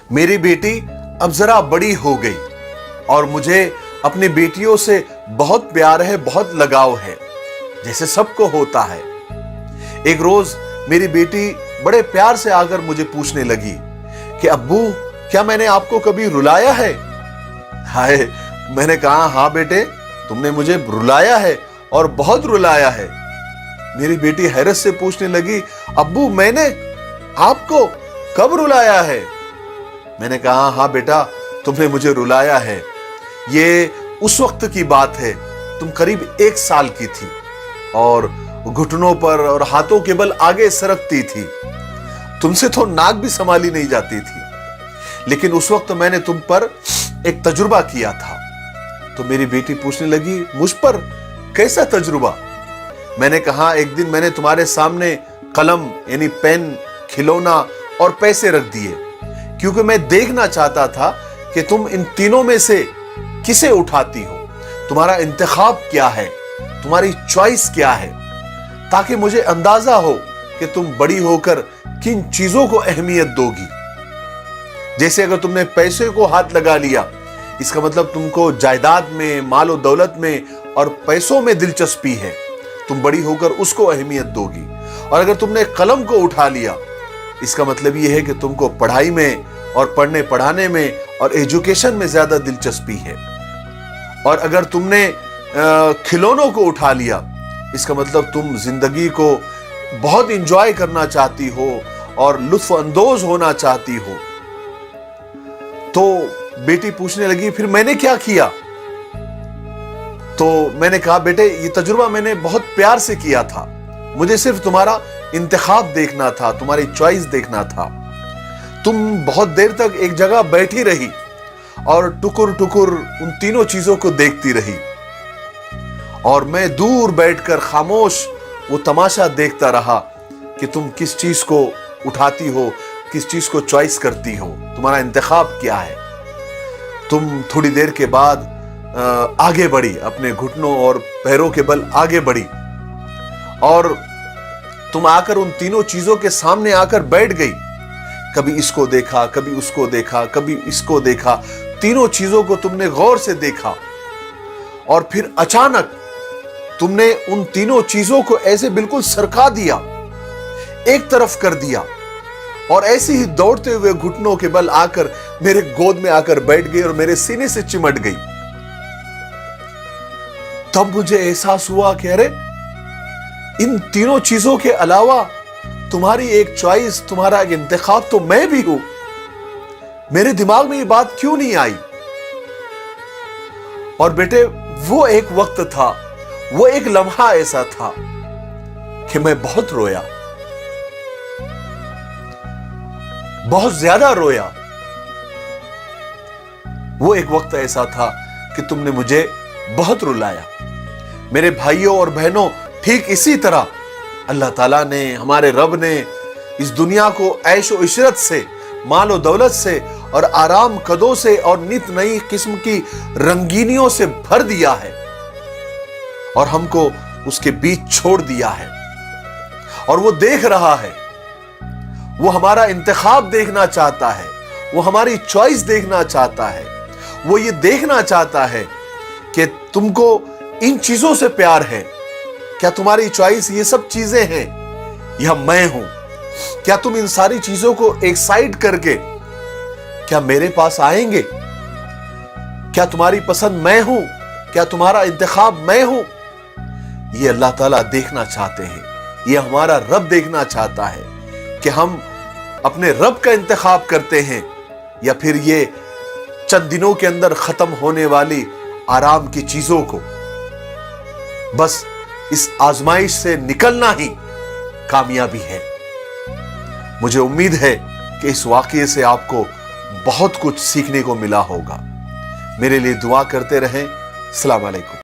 मेरी बेटी अब जरा बड़ी हो गई और मुझे अपनी बेटियों से बहुत प्यार है, बहुत लगाव है, जैसे सबको होता है। एक रोज मेरी बेटी बड़े प्यार से आकर मुझे पूछने लगी कि अब्बू, क्या मैंने आपको कभी रुलाया है? हाय, मैंने कहा हाँ बेटे, तुमने मुझे रुलाया है और बहुत रुलाया है। मेरी बेटी हैरत से पूछने लगी, अब्बू मैंने आपको कब रुलाया है? मैंने कहा हाँ बेटा, तुमने मुझे रुलाया है। ये उस वक्त की बात है, तुम करीब 1 साल की थी और घुटनों पर और हाथों के बल आगे सरकती थी। तुमसे तो नाक भी संभाली नहीं जाती थी, लेकिन उस वक्त मैंने तुम पर एक तजुर्बा किया था। तो मेरी बेटी पूछने लगी, मुझ पर कैसा तजुर्बा? मैंने कहा एक दिन मैंने तुम्हारे सामने कलम यानी पेन, खिलौना और पैसे रख दिए, क्योंकि मैं देखना चाहता था कि तुम इन तीनों में से किसे उठाती हो, तुम्हारा इंतखाब क्या है, तुम्हारी चॉइस क्या है, ताकि मुझे अंदाजा हो कि तुम बड़ी होकर किन चीजों को अहमियत दोगी। जैसे अगर तुमने पैसे को हाथ लगा लिया, इसका मतलब तुमको जायदाद में, मालो दौलत में और पैसों में दिलचस्पी है, तुम बड़ी होकर उसको अहमियत दोगी। और अगर तुमने कलम को उठा लिया, इसका मतलब यह है कि तुमको पढ़ाई में और पढ़ने पढ़ाने में और एजुकेशन में ज्यादा दिलचस्पी है। और अगर तुमने खिलौनों को उठा लिया, इसका मतलब तुम जिंदगी को बहुत इंजॉय करना चाहती हो और लुत्फ अंदोज होना चाहती हो। तो बेटी पूछने लगी, फिर मैंने क्या किया? तो मैंने कहा बेटे, ये तजुर्बा मैंने बहुत प्यार से किया था, मुझे सिर्फ तुम्हारा इंतखाब देखना था, तुम्हारी चॉइस देखना था। तुम बहुत देर तक एक जगह बैठी रही और टुकुर टुकुर उन तीनों चीजों को देखती रही, और मैं दूर बैठकर खामोश वो तमाशा देखता रहा कि तुम किस चीज को उठाती हो, किस चीज को चॉइस करती हो, तुम्हारा इंतखाब क्या है। तुम थोड़ी देर के बाद आगे बढ़ी, अपने घुटनों और पैरों के बल आगे बढ़ी, और तुम आकर उन तीनों चीजों के सामने आकर बैठ गई। कभी इसको देखा, कभी उसको देखा, कभी इसको देखा, तीनों चीजों को तुमने गौर से देखा, और फिर अचानक तुमने उन तीनों चीजों को ऐसे बिल्कुल सरका दिया, एक तरफ कर दिया, और ऐसे ही दौड़ते हुए घुटनों के बल आकर मेरे गोद में आकर बैठ गई और मेरे सीने से चिमट गई। तब मुझे एहसास हुआ कि अरे, इन तीनों चीजों के अलावा तुम्हारी एक चॉइस, तुम्हारा एक इंतखाब तो मैं भी हूं। मेरे दिमाग में ये बात क्यों नहीं आई? और बेटे, वो एक वक्त था, वो एक लम्हा ऐसा था कि मैं बहुत रोया, बहुत ज्यादा रोया। वो एक वक्त ऐसा था कि तुमने मुझे बहुत रुलाया। मेरे भाइयों और बहनों, ठीक इसी तरह अल्लाह ताला ने, हमारे रब ने इस दुनिया को ऐशो इशरत से, मालो दौलत से और आराम कदों से और नित नई किस्म की रंगीनियों से भर दिया है, और हमको उसके बीच छोड़ दिया है। और वो देख रहा है, वो हमारा इंतखाब देखना चाहता है, वो हमारी चॉइस देखना चाहता है। वो ये देखना चाहता है कि तुमको इन चीजों से प्यार है, क्या तुम्हारी चॉइस ये सब चीजें हैं या मैं हूं? क्या तुम इन सारी चीजों को एक साइड करके क्या मेरे पास आएंगे? क्या तुम्हारी पसंद मैं हूं? क्या तुम्हारा इंतखाब मैं हूं? ये अल्लाह ताला देखना चाहते हैं, ये हमारा रब देखना चाहता है कि हम अपने रब का इंतखाब करते हैं या फिर ये चंद दिनों के अंदर खत्म होने वाली आराम की चीजों को। बस इस आजमाइश से निकलना ही कामयाबी है। मुझे उम्मीद है कि इस वाकये से आपको बहुत कुछ सीखने को मिला होगा। मेरे लिए दुआ करते रहें। अस्सलाम वालेकुम।